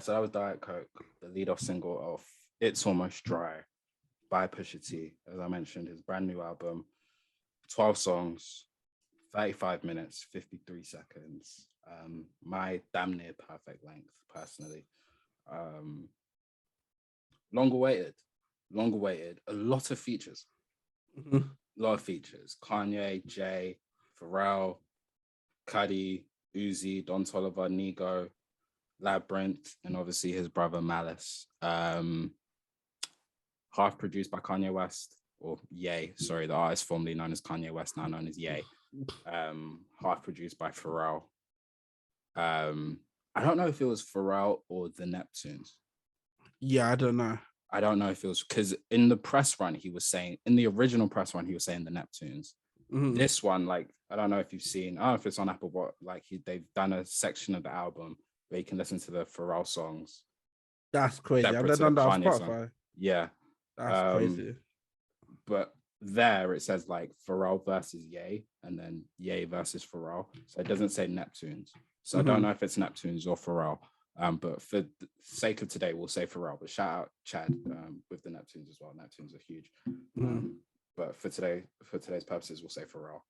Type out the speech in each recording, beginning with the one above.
So that was Diet Coke, the lead-off single of It's Almost Dry by Pusha T. As I mentioned, his brand new album, 12 songs, 35 minutes, 53 seconds. My damn near perfect length, personally. Long awaited. A lot of features. Mm-hmm. A lot of features. Kanye, Jay, Pharrell, Cudi, Uzi, Don Toliver, Nigo, Labyrinth, and obviously his brother Malice. Half produced by Kanye West, or Ye, sorry, the artist formerly known as Kanye West, now known as Ye. Half produced by Pharrell. I don't know if it was Pharrell or the Neptunes. Yeah, I don't know. I don't know if it was, because in the press run, he was saying, in the original press run, he was saying the Neptunes. Mm-hmm. This one, like, I don't know if you've seen, I don't know if it's on Apple, but like they've done a section of the album where you can listen to the Pharrell songs. That's crazy. I've done that on Spotify. Yeah. That's crazy. But there it says like Pharrell versus Ye, and then Ye versus Pharrell. So it doesn't say Neptunes. So I don't know if it's Neptunes or Pharrell. But for the sake of today, we'll say Pharrell. But shout out Chad with the Neptunes as well. Neptunes are huge. But for today's purposes, we'll say Pharrell.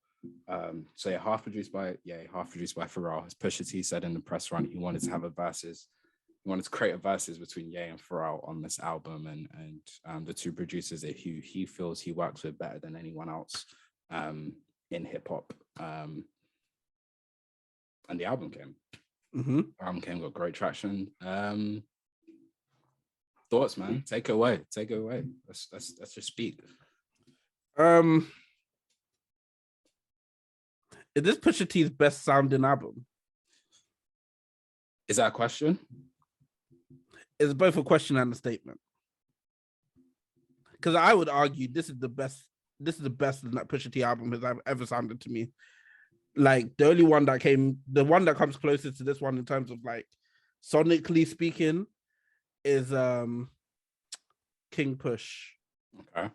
So yeah, half produced by Ye, half produced by Pharrell. As Pusha T said in the press run, he wanted to have a versus. He wanted to create a versus between Ye and Pharrell on this album, and the two producers that he feels he works with better than anyone else in hip hop. And the album came. Album came, got great traction. Thoughts, man? Take it away. Let's just speak. Is this Pusha T's best sounding album? Is that a question? It's both a question and a statement. Because I would argue this is the best that Pusha T album has ever sounded to me. Like the one that comes closest to this one in terms of like sonically speaking is King Push. Okay.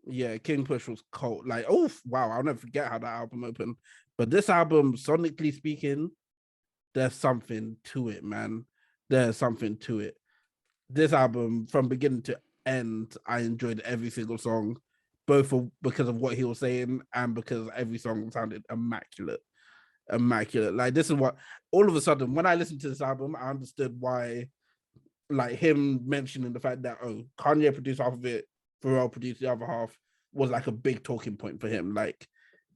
Yeah, King Push was cold. Like, oh wow, I'll never forget how that album opened. But this album, sonically speaking, there's something to it, man. There's something to it. This album, from beginning to end, I enjoyed every single song, both because of what he was saying and because every song sounded immaculate. Like, this is what, all of a sudden, when I listened to this album, I understood why, like, him mentioning the fact that, oh, Kanye produced half of it, Pharrell produced the other half, was like a big talking point for him. Like,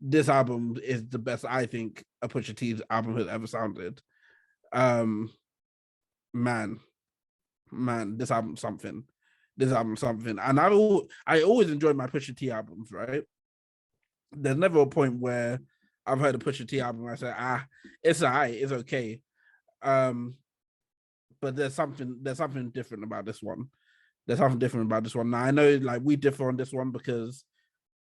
this album is the best I think a Pusha T's album has ever sounded. Man, this album's something. And I always enjoyed my Pusha T albums, right? There's never a point where I've heard a Pusha T album and I say, it's alright, it's okay. But there's something different about this one. Now I know, like, we differ on this one because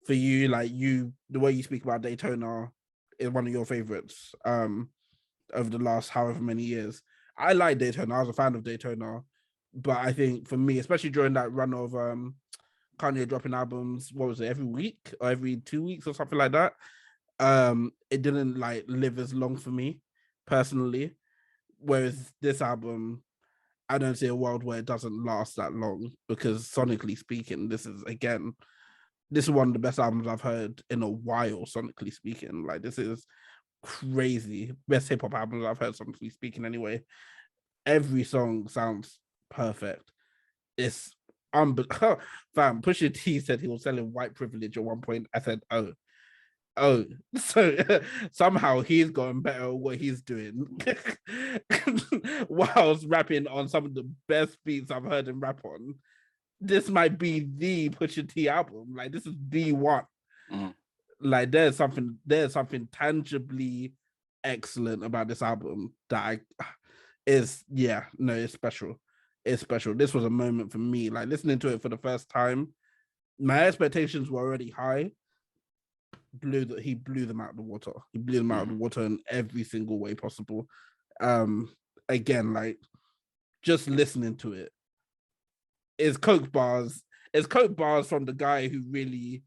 for you, like, the way you speak about Daytona is one of your favorites over the last however many years. I like Daytona. I was a fan of Daytona, but I think for me, especially during that run of Kanye dropping albums, what was it, every week or every 2 weeks or something like that, it didn't like live as long for me personally. Whereas this album, I don't see a world where it doesn't last that long, because sonically speaking, this is one of the best albums I've heard in a while, sonically speaking. Like, this is crazy. Best hip-hop albums I've heard, sonically speaking, anyway. Every song sounds perfect. It's fam, Pusha T said he was selling white privilege at one point. I said, oh, so somehow he's gotten better at what he's doing whilst rapping on some of the best beats I've heard him rap on. This might be the Pusha T album. Like, this is the one. Like, there's something tangibly excellent about this album that it's special. It's special. This was a moment for me. Like, listening to it for the first time, my expectations were already high. He blew them out of the water. He blew them out of the water in every single way possible. Again, like, just listening to it is coke bars. It's coke bars from the guy who really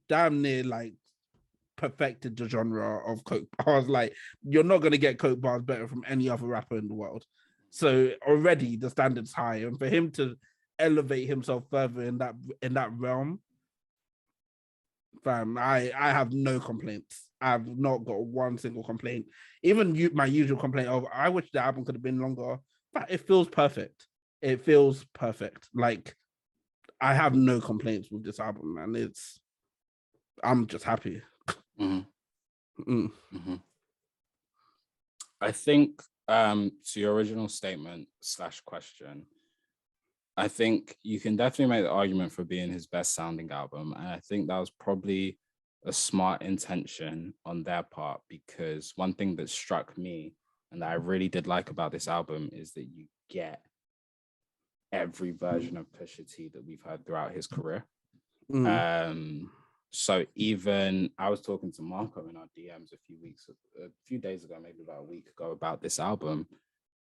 damn near like perfected the genre of coke bars. Like, you're not gonna get coke bars better from any other rapper in the world. So already the standard's high, and for him to elevate himself further in that realm, fam, I have no complaints. I've not got one single complaint. Even my usual complaint of I wish the album could have been longer, but it feels perfect. It feels perfect. Like I have no complaints with this album, man. I'm just happy. I think to your original statement / question, I think you can definitely make the argument for being his best sounding album. And I think that was probably a smart intention on their part, because one thing that struck me and that I really did like about this album is that you get every version of Pusha T that we've heard throughout his career. So even I was talking to Marco in our DMs a few days ago, maybe about a week ago, about this album.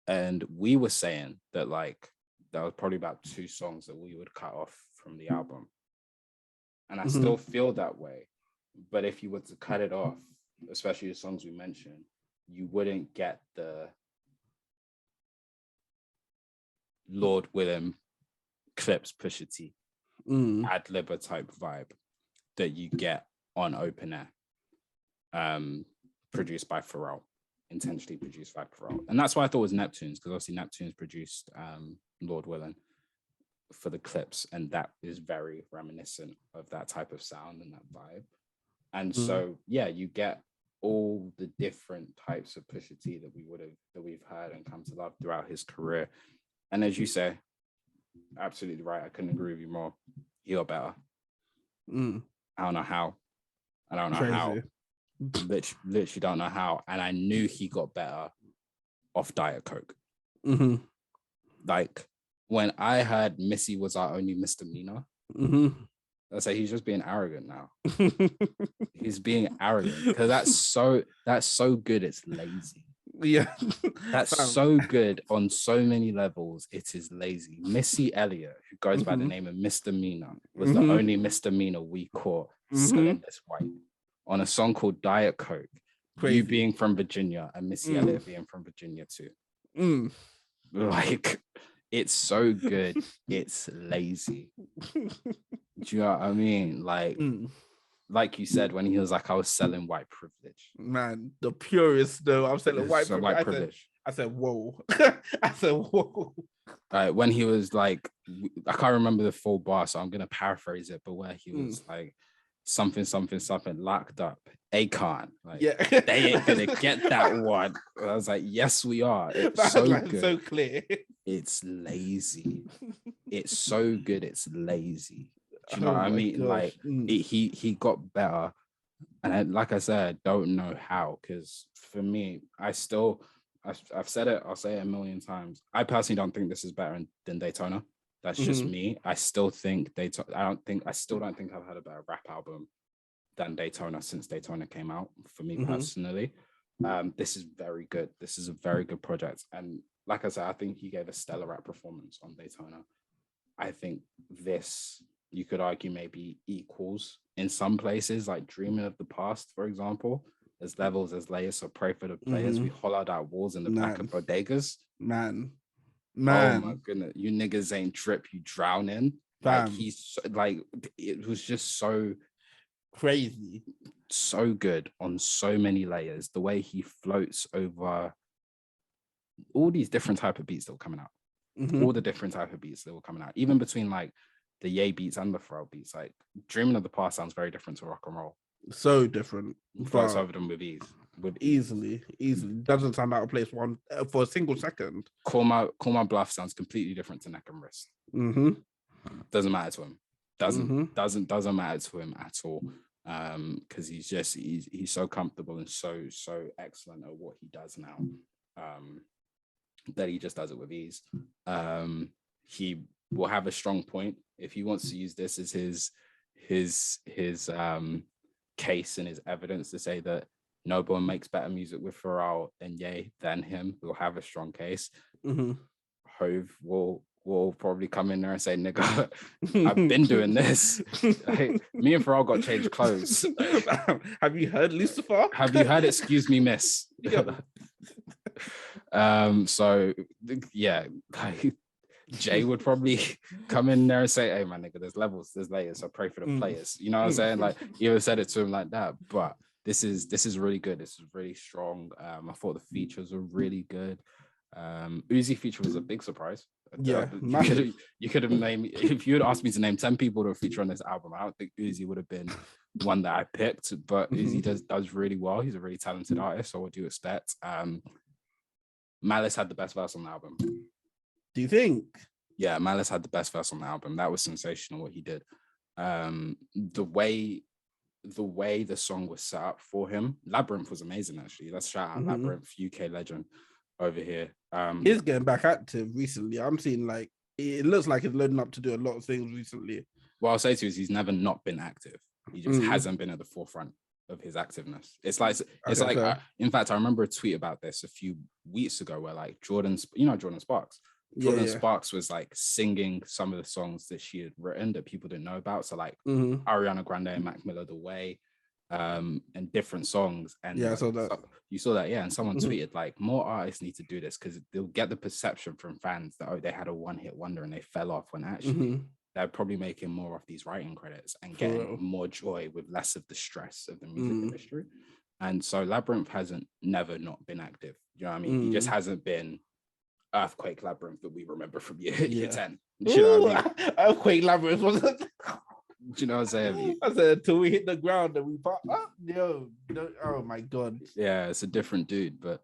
And we were saying that like, there was probably about 2 songs that we would cut off from the album. And I still feel that way. But if you were to cut it off, especially the songs we mentioned, you wouldn't get the Lord Willem clips Pusha T ad-libber type vibe that you get on Open Air, produced by Pharrell, intentionally produced by Pharrell. And that's why I thought it was Neptunes, because obviously Neptunes produced Lord Willem for the clips, and that is very reminiscent of that type of sound and that vibe. And so yeah, you get all the different types of Pusha T that we've heard and come to love throughout his career. And as you say, absolutely right, I couldn't agree with you more. He got better. I don't know how. Literally don't know how. And I knew he got better off Diet Coke. Like when I heard Missy was our only misdemeanor, I say he's just being arrogant now. He's being arrogant because that's so good. It's lazy. Yeah, that's so good on so many levels. It is lazy. Missy Elliott, who goes by the name of Misdemeanor, was the only misdemeanor we caught selling this white on a song called Diet Coke. Crazy. You being from Virginia and Missy Elliott being from Virginia too. Like, it's so good. It's lazy. Do you know what I mean? Like you said, when he was like, I was selling white privilege. Man, the purest though. I'm selling white privilege. I said, whoa. I said, whoa. When he was like, I can't remember the full bar, so I'm going to paraphrase it, but where he was like, something, locked up. Akon. Like, yeah. They ain't going to get that one. I was like, yes, we are. It's so good. So clear. It's lazy. It's so good. It's lazy. Do you know what I mean? Gosh. Like he got better, and like I said, I don't know how. Because for me, I've said it. I'll say it a million times. I personally don't think this is better than Daytona. That's just me. I still think Daytona. I still don't think I've had a better rap album than Daytona since Daytona came out. For me personally, this is very good. This is a very good project, and like I said, I think he gave a stellar rap performance on Daytona. I think this, you could argue, maybe equals in some places, like Dreaming of the Past, for example. There's levels, there's layers. So Pray for the Players. We hollowed out walls in the back of bodegas. Man. Oh my goodness. You niggas ain't drip, you drown in. Like it was just so crazy. So good on so many layers. The way he floats over all these different type of beats that were coming out. All the different type of beats that were coming out. Even between like the Ye beats and the Pharrell beats. Like Dreaming of the Past sounds very different to rock and roll. So different. Floats over them with ease. Easily. Doesn't sound out of place for a single second. Call My Bluff sounds completely different to Neck and Wrist. Doesn't matter to him. Doesn't matter to him at all. Because he's so comfortable and so excellent at what he does now. That he just does it with ease. He will have a strong point if he wants to use this as his case and his evidence to say that no one makes better music with Pharrell and Ye than him. Will have a strong case. Hove will probably come in there and say, nigga, I've been doing this. Like, me and Pharrell got changed clothes. Have you heard Lucifer? Have you heard Excuse Me, Miss? So yeah, like, Jay would probably come in there and say, "Hey, man, nigga, there's levels, there's layers. So pray for the players." You know what I'm saying? Like, he would have said it to him like that. But this is really good. This is really strong. I thought the features were really good. Uzi feature was a big surprise. Yeah, you could have named, if you had asked me to name 10 people to feature on this album, I don't think Uzi would have been one that I picked. But Uzi does really well. He's a really talented artist. So what do you expect? Malice had the best verse on the album. Do you think? Yeah, Malice had the best verse on the album. That was sensational what he did. The way the song was set up for him, Labyrinth was amazing actually. Let's shout out Labyrinth, UK legend over here. He's getting back active recently. I'm seeing like it looks like he's loading up to do a lot of things recently. What I'll say to you is he's never not been active. He just hasn't been at the forefront of his activeness. It's like in fact, I remember a tweet about this a few weeks ago where like Jordan Sparks. Jordan Sparks was like singing some of the songs that she had written that people didn't know about. So like Ariana Grande and Mac Miller, The Way, and different songs. And I saw that. You saw that, yeah. And someone tweeted like, more artists need to do this because they'll get the perception from fans that they had a one-hit wonder and they fell off, when actually they're probably making more of these writing credits and getting more joy with less of the stress of the music industry. And so Labyrinth hasn't never not been active. You know what I mean? He just hasn't been Earthquake Labyrinth that we remember from year 10. Do you know what I mean? Earthquake Labyrinth wasn't. Do you know what I'm saying? I said until we hit the ground and we pop up. Oh my god. Yeah, it's a different dude, but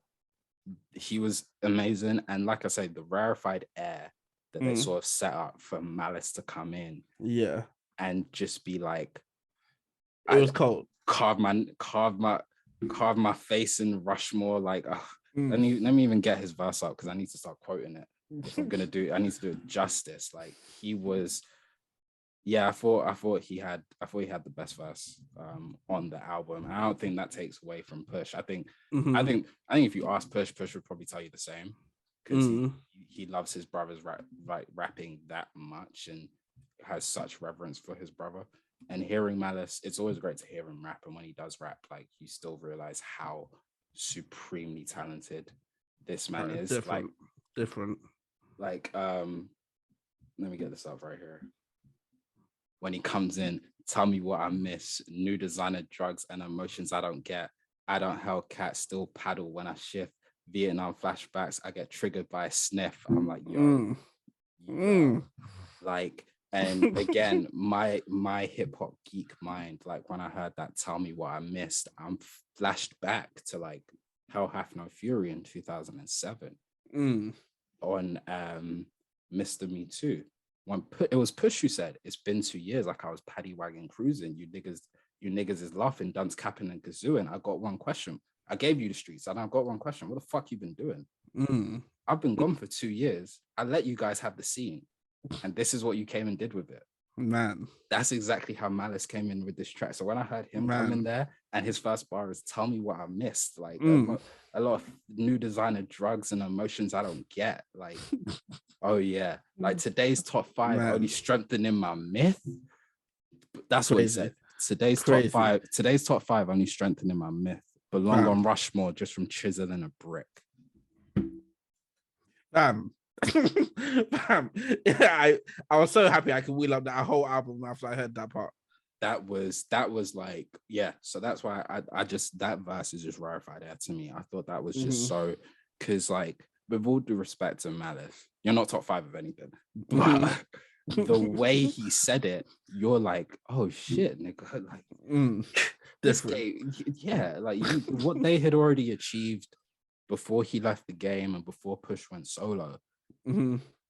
he was amazing. And like I say, the rarefied air that they sort of set up for Malice to come in, and just be like, it was cold. Carve my face in Rushmore, like. Let me even get his verse up because I need to start quoting it. If I'm gonna I need to do it justice. Like he was, I thought he had the best verse on the album. I don't think that takes away from Push. I think if you ask Push would probably tell you the same, because he loves his brother's rapping that much and has such reverence for his brother. And hearing Malice, it's always great to hear him rap, and when he does rap, like you still realize how supremely talented this man is. Different. Like, let me get this up right here. When he comes in, tell me what I miss. New designer drugs and emotions I don't get. I don't Hellcat, still paddle when I shift. Vietnam flashbacks, I get triggered by a sniff. I'm like, yo. Like, and again, my hip hop geek mind, like when I heard that tell me what I missed, I'm flashed back to like Hell Hath No Fury in 2007 on Mr. Me Too. When it was Push who said, it's been 2 years, like I was paddy wagon cruising. You niggas is laughing, dunce capping and kazooing. I got one question. I gave you the streets and I've got one question. What the fuck you been doing? I've been gone for 2 years. I let you guys have the scene. And this is what you came and did with it. Man. That's exactly how Malice came in with this track. So when I heard him come in there and his first bar is tell me what I missed, like a lot of new designer drugs and emotions I don't get. Like, oh yeah. Like today's top 5 only strengthening my myth. That's what he said. Today's top 5 only strengthening my myth. Belong on Rushmore just from chiseling a brick. I was so happy I could wheel up that whole album after I heard that part. That was like, so that's why I just, that verse is just rarefied air to me. I thought that was just so, because like, with all due respect to Malice, you're not top 5 of anything, but the way he said it, you're like, oh shit, nigga, like this game, like what they had already achieved before he left the game and before Push went solo,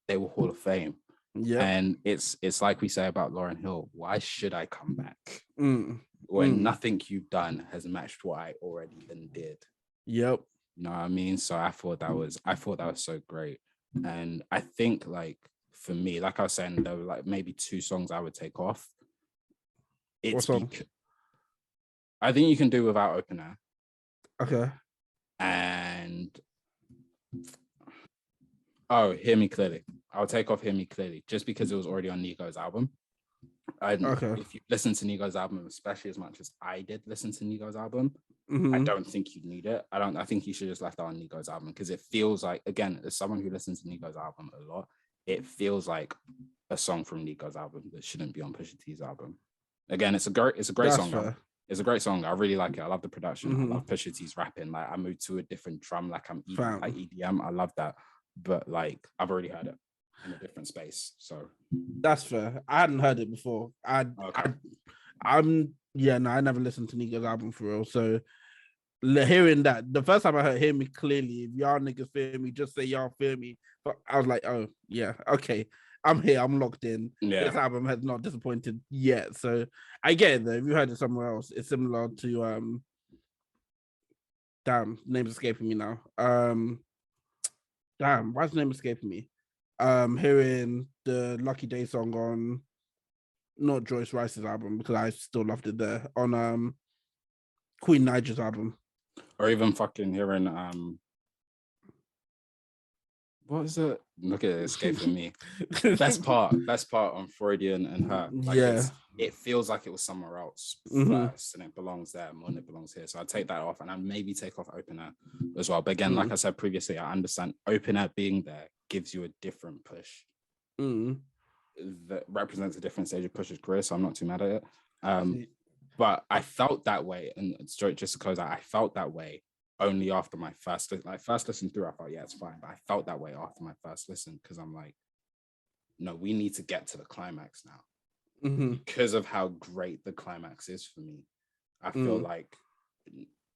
they were Hall of Fame. And it's like we say about Lauryn Hill, why should I come back when nothing you've done has matched what I already then did? You know what I mean? So I thought that was so great. And I think like for me, like I was saying, there were like maybe 2 songs I would take off. I think you can do without Open Air. Okay. And Hear Me Clearly. I'll take off Hear Me Clearly just because it was already on Nigo's album. If you listen to Nigo's album, especially as much as I did listen to Nigo's album, I don't think you need it. I think you should just left that on Nico's album because it feels like, again, as someone who listens to Nico's album a lot, it feels like a song from Nico's album that shouldn't be on Pusha T's album. Again, it's a great song. Fair. It's a great song. I really like it. I love the production. I love Pusha T's rapping. Like I moved to a different drum, like I'm like EDM. I love that. But like I've already heard it in a different space. So that's fair. I hadn't heard it before. I never listened to Nico's album for real. So hearing that, the first time I heard "Hear Me Clearly," if y'all niggas feel me, just say y'all feel me. But I was like, oh yeah, okay. I'm here. I'm locked in. Yeah. This album has not disappointed yet. So I get it though. If you heard it somewhere else, it's similar to damn, name's escaping me now. Damn, why's the name escaping me? Hearing the Lucky Day song on not Joyce Rice's album because I still loved it there on Queen Niger's album. Or even fucking hearing what is it? Look at it escaping me. Best part on Freudian and Her. Like it feels like it was somewhere else first and it belongs there more than it belongs here. So I'd take that off and I'd maybe take off Open Air as well. But again, like I said previously, I understand Open Air being there gives you a different push that represents a different stage of Push's career. So I'm not too mad at it. But I felt that way, and straight just to close out, I felt that way only after my first listen through. I thought, yeah, it's fine. But I felt that way after my first listen because I'm like, no, we need to get to the climax now because of how great the climax is for me. I feel like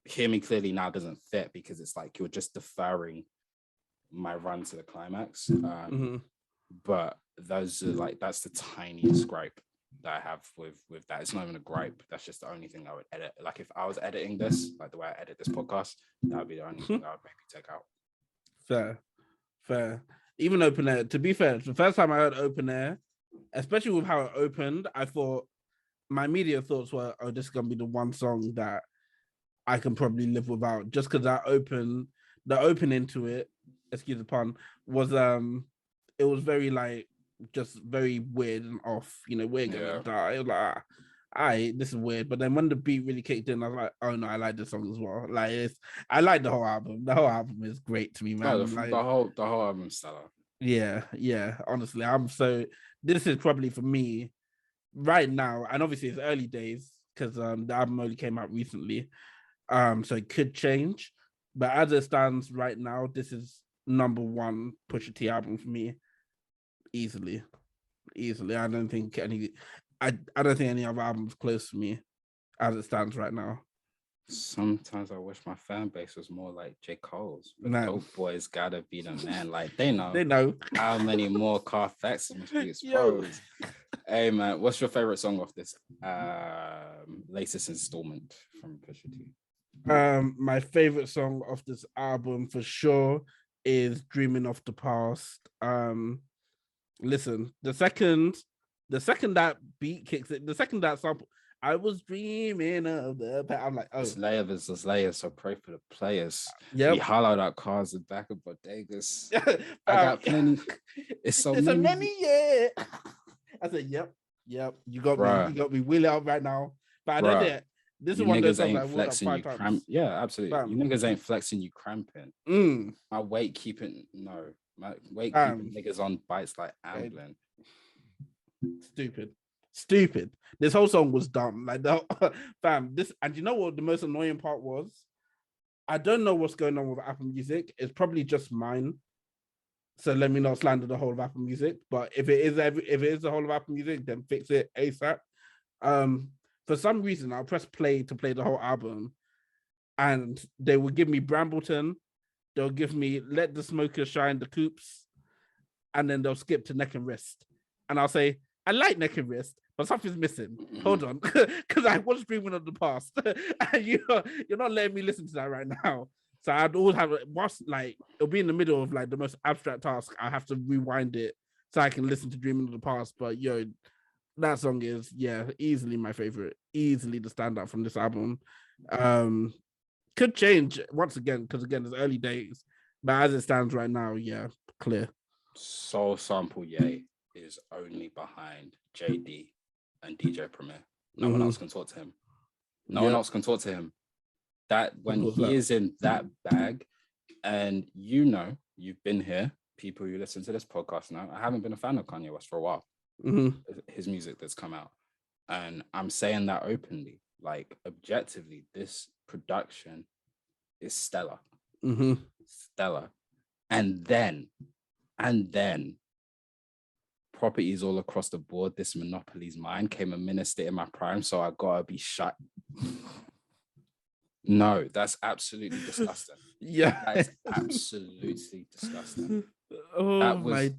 Hear Me Clearly now doesn't fit because it's like you're just deferring my run to the climax. But those are like that's the tiniest gripe that I have with that. It's not even a gripe. That's just the only thing I would edit. Like if I was editing this, like the way I edit this podcast, that would be the only thing I would maybe take out. Fair. Even Open Air, to be fair, the first time I heard Open Air, especially with how it opened, I thought my immediate thoughts were, oh, this is gonna be the one song that I can probably live without. Just because the opening to it, excuse the pun, was it was very like just very weird and off, we're gonna die. It was like, this is weird. But then when the beat really kicked in, I was like, oh no, I like this song as well. Like I like the whole album. The whole album is great to me, man. Oh, the whole album's stellar. Yeah. Honestly, this is probably for me right now, and obviously it's early days because the album only came out recently. So it could change. But as it stands right now, this is number one Pusha T album for me. Easily. I don't think any other album's close to me as it stands right now. Sometimes I wish my fan base was more like J. Cole's. But Dope Boys gotta be the man. Like they know how many more Carfax must be exposed. Hey man, what's your favorite song off this latest installment from Pusha T? My favorite song off this album for sure is Dreaming of the Past. Listen, the second that beat kicks it, the second that sample, I was dreaming of the past. I'm like, oh, there's layers. So pray for the players. Yeah, we hollowed out cars in back of bodegas. I got plenty. It's many. Yeah. I said, yep. You got me. You got me wheel out right now. But I know that this is one of those songs I flexing you cramp. Yeah, absolutely. Bam. You niggas ain't flexing, you cramping. My weight keeping keeping niggas on bites like ambling. Stupid. This whole song was dumb. Like fam, this, and you know what the most annoying part was? I don't know what's going on with Apple Music. It's probably just mine. So let me not slander the whole of Apple Music. But if it is the whole of Apple Music, then fix it ASAP. For some reason, I'll press play to play the whole album, and they will give me Brambleton. They'll give me Let the Smoker Shine the Coops, and then they'll skip to Neck and Wrist. And I'll say, I like Neck and Wrist, but something's missing. Hold on, because I was dreaming of the past, and you're not letting me listen to that right now. So I'd always have it'll be in the middle of like the most abstract task. I have to rewind it so I can listen to Dreaming of the Past. But that song is easily my favorite, easily the standout from this album. Could change once again because it's early days, but as it stands right now, clear. Soul Sample Ye is only behind JD and DJ Premier. No one else can talk to him. No one else can talk to him. That when he is in that bag, and you've been here, people who listen to this podcast now, I haven't been a fan of Kanye West for a while. His music that's come out, and I'm saying that openly, like objectively, this production is stellar. Stellar. And then properties all across the board, this monopoly's mine, came a minister in my prime, so I gotta be shut. No, that's absolutely disgusting. Yeah, that's absolutely disgusting. Oh, that was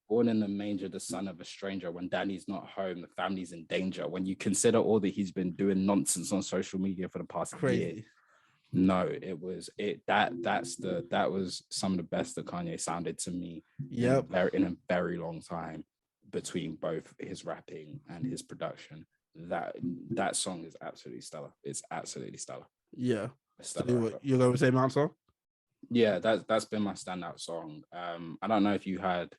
born in the manger, the son of a stranger. When Danny's not home, the family's in danger. When you consider all that he's been doing nonsense on social media for the past year. No, that was some of the best that Kanye sounded to me in a very long time, between both his rapping and his production. That song is absolutely stellar. It's absolutely stellar. Yeah. So you're going to say answer? Yeah, that's been my standout song. I don't know if you had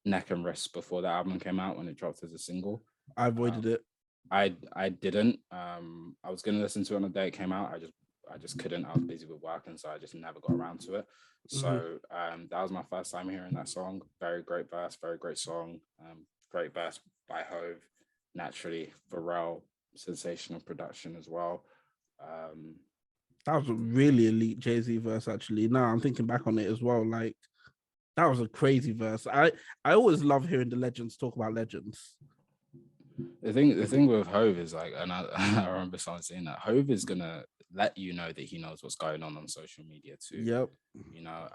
Neck and Wrist before that album came out, when it dropped as a single. I avoided it. I didn't. I was gonna listen to it on the day it came out. I just couldn't. I was busy with work, and so I just never got around to it. So that was my first time hearing that song. Very great verse, very great song. Great verse by Hove. Naturally, Pharrell, sensational production as well. That was a really elite Jay-Z verse, actually. Now I'm thinking back on it as well. Like, that was a crazy verse. I always love hearing the legends talk about legends. The thing with Hove is like, and I remember someone saying that Hove is gonna let you know that he knows what's going on social media too. Yep.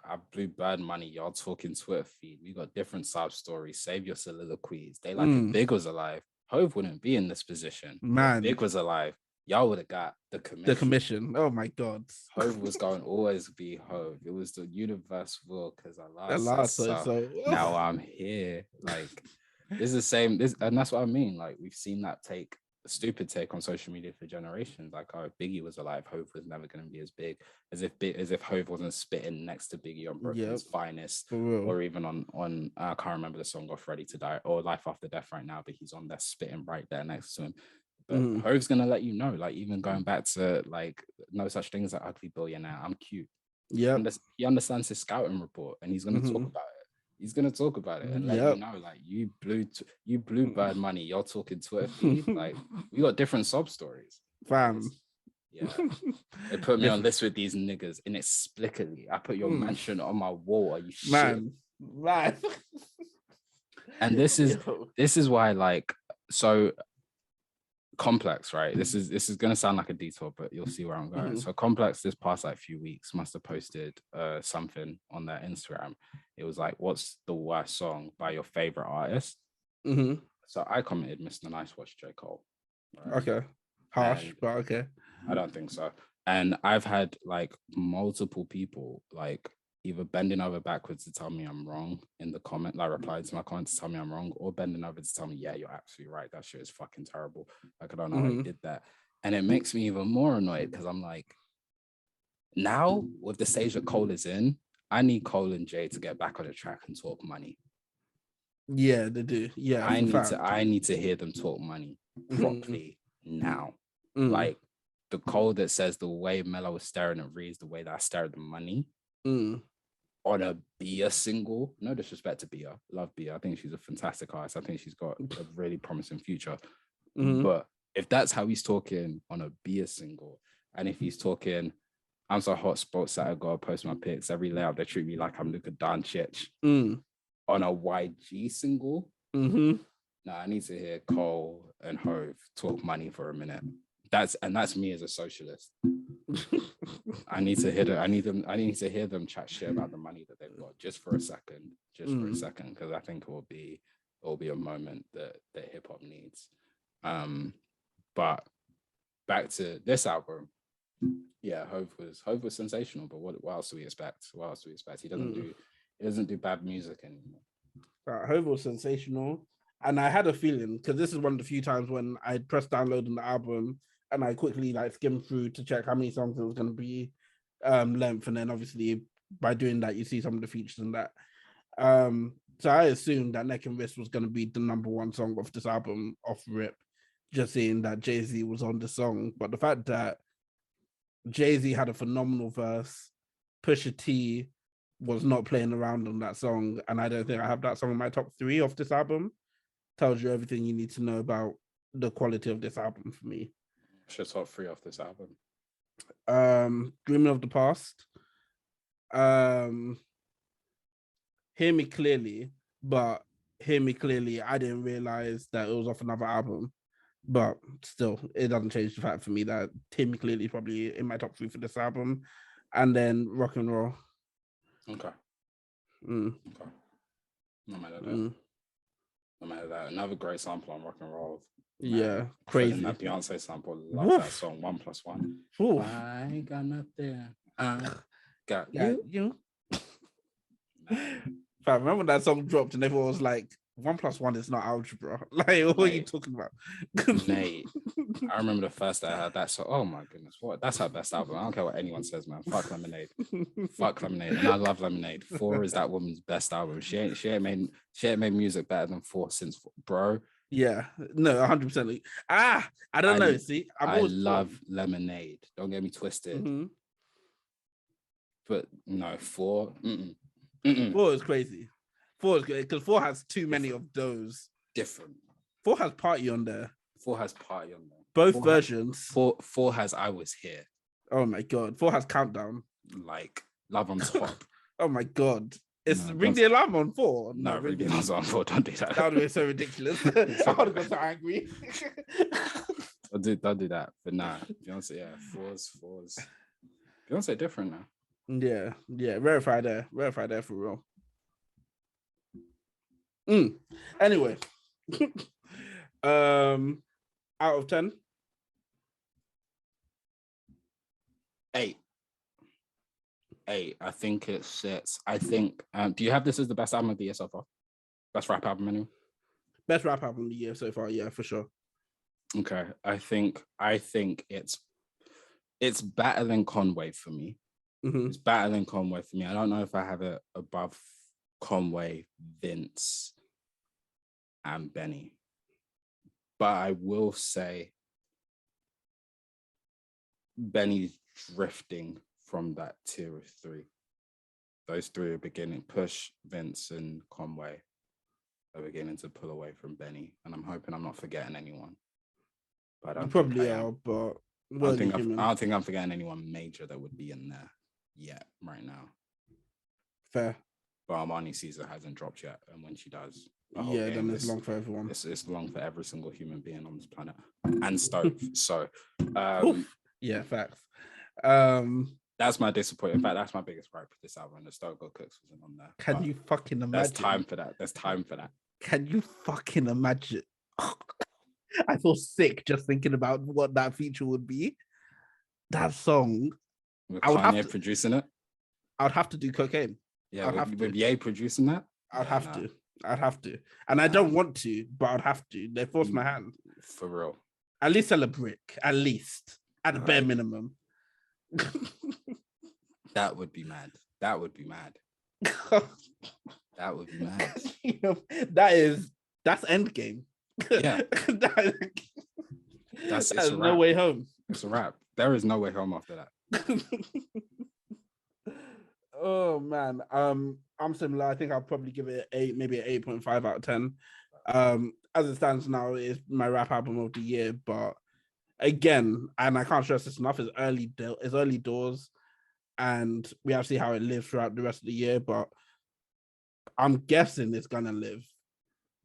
I blew Bird Money. Y'all talking Twitter feed. We got different side stories. Save your soliloquies. They like if Big was alive, Hove wouldn't be in this position. Man, if Big was alive, y'all would have got the commission. The commission. Oh my God. Hove was going to always be Hove. It was the universe will, because so. Now I'm here. Like, this is the same. And that's what I mean. Like, we've seen that a stupid take on social media for generations. Like, if Biggie was alive, Hove was never going to be as big. As if Hove wasn't spitting next to Biggie on Brooklyn's Finest, or even on I can't remember the song off Ready to Die or Life After Death right now, but he's on there spitting right there next to him. But Hove's gonna let you know, like, even going back to like no such thing as an ugly billionaire, I'm cute. Yeah, he understands his scouting report, and he's gonna talk about it. He's gonna talk about it and let you know, like, you blew Bird Money. You're talking Twitter feed. Like, we got different sob stories, fam. Yeah, they put me on list with these niggas inexplicably. I put your mansion on my wall. Are you shit? Man. And this is why, like, so Complex, right? This is gonna sound like a detour, but you'll see where I'm going. So Complex, this past like few weeks, must have posted something on their Instagram. It was like, what's the worst song by your favorite artist? So I commented, Mr. Nice Watch J. Cole. Right? Okay. Harsh, but okay. I don't think so. And I've had like multiple people like either bending over backwards to tell me I'm wrong in the comment, like replying to my comment to tell me I'm wrong, or bending over to tell me, yeah, you're absolutely right. That shit is fucking terrible. Like, I don't know how you did that. And it makes me even more annoyed because I'm like, now with the stage that Cole is in, I need Cole and Jay to get back on the track and talk money. Yeah, they do. Yeah, I need to hear them talk money properly now. Like, the Cole that says the way Mello was staring at Reeves, the way that I stare at the money on a Bia single. No disrespect to Bia, love Bia. I think she's a fantastic artist. I think she's got a really promising future. But if that's how he's talking on a Bia single, and if he's talking, I'm so hot, sports that I gotta post my pics every layout, they treat me like I'm Luka Doncic on a YG single. I need to hear Cole and Hove talk money for a minute. That's me as a socialist. I need to hear them chat shit about the money that they've got just for a second, because I think it will be a moment that hip hop needs. But back to this album, yeah, Hove was sensational. But what else do we expect? He doesn't do bad music anymore. Hove was sensational, and I had a feeling, because this is one of the few times when I pressed download on the album and I quickly like skimmed through to check how many songs it was going to be length, and then obviously by doing that you see some of the features in that. So I assumed that Neck and Wrist was going to be the number one song of this album off rip, just seeing that Jay-Z was on the song. But the fact that Jay-Z had a phenomenal verse. Pusha T was not playing around on that song, and I don't think I have that song in my top 3 of this album. Tells you everything you need to know about the quality of this album for me. What's your top 3 of this album? Dreaming of the Past. Hear Me Clearly, but Hear Me Clearly, I didn't realize that it was off another album. But still, it doesn't change the fact for me that Hear Me Clearly is probably in my top 3 for this album. And then Rock and Roll. Okay. Okay. No matter that. No matter that. Another great sample on Rock and Roll. Man, yeah, crazy. That Beyonce sample. Love that song. 1+1. Oof. I ain't got nothing. Got you. I remember that song dropped and everyone was like, 1+1 is not algebra. Like, what are you talking about? Mate, I remember the first day I heard that. So, oh my goodness, what? That's her best album. I don't care what anyone says, man. Fuck Lemonade. Fuck Lemonade. And I love Lemonade. 4 is that woman's best album. She ain't made music better than 4 since, bro. Yeah, no, 100%. I don't know. See, I love Lemonade. Don't get me twisted. Mm-hmm. But no, 4. 4 is crazy. 4 is good because 4 has too many of those. Different. 4 has Party on there. 4 has Party on there. Both versions. 4 has I Was Here. Oh my god. 4 has Countdown. Like Love on Top. Oh my god. It's Ring the Alarm on 4. No, Ring the Alarm on 4. Don't do that. That would be so ridiculous. I would have got so angry. Don't do that. But nah, Beyonce, yeah, 4's. Beyonce different now. Yeah. Verify there for real. Anyway. Out of 10. 8. I think it sits. I think. Do you have this as the best album of the year so far? Best rap album, anyway. Best rap album of the year so far. Yeah, for sure. Okay, I think it's better than Conway for me. Mm-hmm. It's better than Conway for me. I don't know if I have it above Conway, Vince, and Benny, but I will say Benny's drifting from that tier of 3. Those 3 are beginning. Push, Vince, and Conway are beginning to pull away from Benny, and I'm hoping I'm not forgetting anyone. But I don't probably are, but I don't think I'm forgetting anyone major that would be in there yet right now. Fair. But Armani Caesar hasn't dropped yet, and when she does, then it's long for everyone. It's long for every single human being on this planet, and Stove. So, yeah, facts. That's my disappointment. In fact, that's my biggest gripe with this album. The Stove God Cooks wasn't on there. Can you fucking imagine? There's time for that. Can you fucking imagine? I feel sick just thinking about what that feature would be. That song. With Kanye producing it? I would have to do cocaine. Yeah, with Ye producing that? I'd have to. And I don't want to, but I'd have to. They force my hand. For real. At least sell a brick. At least. At the bare minimum. That would be mad. That's endgame. Yeah. That's no way home. It's a wrap. There is no way home after that. Oh man. I'm similar. I think I'll probably give it an 8, maybe an 8.5 out of 10. As it stands now, it's my rap album of the year, but again, and I can't stress this enough, it's early doors, and we have to see how it lives throughout the rest of the year, but I'm guessing it's gonna live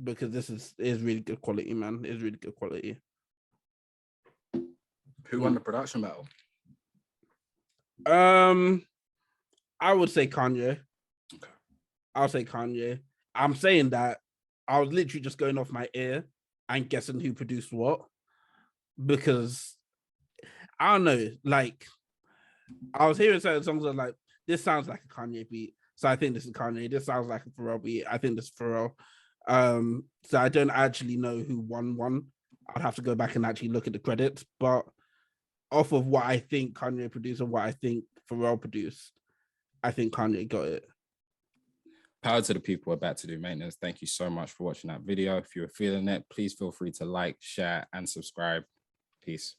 because this is really good quality, man. It's really good quality. Who won the production battle? I would say Kanye. Okay. I'll say Kanye. I'm saying that I was literally just going off my ear and guessing who produced what, because I don't know, like I was hearing certain songs that were like, this sounds like a Kanye beat, so I think this is Kanye. This sounds like a Pharrell beat, I think this is Pharrell. So I don't actually know who won. I'd have to go back and actually look at the credits, but off of what I think Kanye produced and what I think Pharrell produced, I think Kanye got it. Power to the people who are about to do maintenance. Thank you so much for watching that video. If you were feeling it, please feel free to like, share, and subscribe. Peace.